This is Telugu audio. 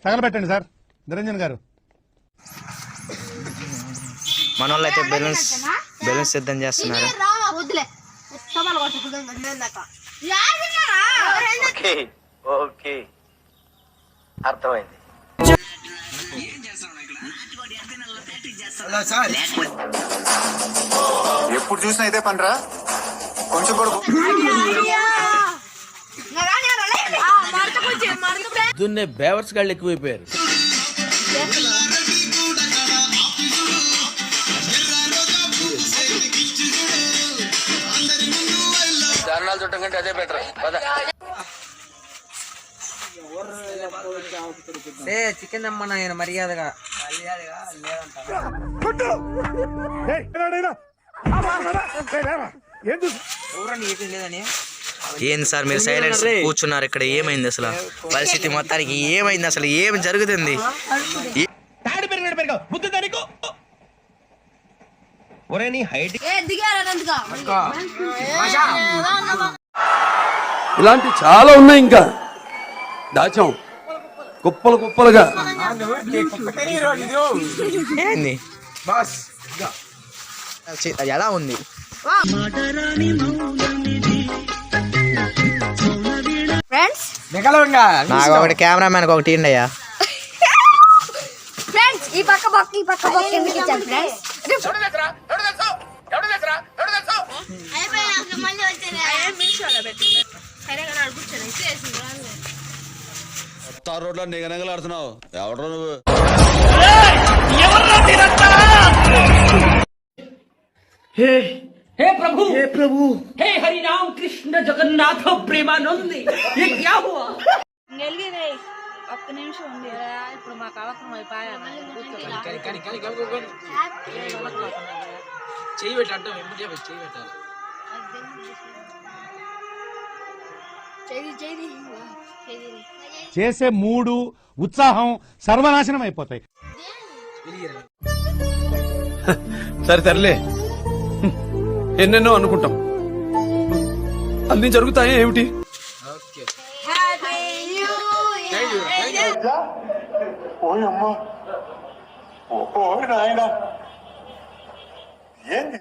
తగలబెట్టండి సార్ నిరంజన్ గారు. మన వాళ్ళు అయితే బెలూన్స్ సిద్ధం చేస్తున్నారు. ఓకే అర్థమైంది. ఎప్పుడు చూసినా అయితే పనిరా కొంచెం కూడా దున్నే బేవర్స్ గాళ్ళు ఎక్కువైపోయారు. ధర్నాలు చుట్టం కంటే అదే బెటర్. చికెన్ అమ్మన్నా ఆయన మర్యాదగా లేదని. ఏంది సార్ మీరు సైలెన్స్ కూర్చున్నారు ఇక్కడ? ఏమైంది అసలు? పరిస్థితి మొత్తానికి ఏమైంది అసలు? ఏం జరుగుతుంది? ఇలాంటి చాలా ఉన్నాయి, ఇంకా దాచాం కుప్పలు కుప్పలుగా. ఏంది ఎలా ఉంది? నాకు ఒకటి కెమెరామ్యాన్ ఒకటి అయ్యా. ఈ పక్క బొక్క ఈ పక్క బొక్క ఎందుకు ఇచ్చారు ఫ్రెండ్స్? రోడ్లో నిగనగలాడుతున్నావు ఎవడో నువ్వు. हे प्रभु हे हरि राम कृष्ण जगन्नाथ प्रेमानंद ये क्या हुआ? ఒక్క నిమిషం ఉంది ఇప్పుడు మాకు అవసరం అయిపోయా. చెయ్యి పెట్టి అంటే చెయ్యి పెట్టాలి. చేసే మూడు ఉత్సాహం సర్వనాశనం అయిపోతాయి. సరే తరలే, ఎన్నెన్నో అనుకుంటాం, అన్ని జరుగుతాయి ఏమిటి? ఓయమ్మా ఓ నాయనా ఏంది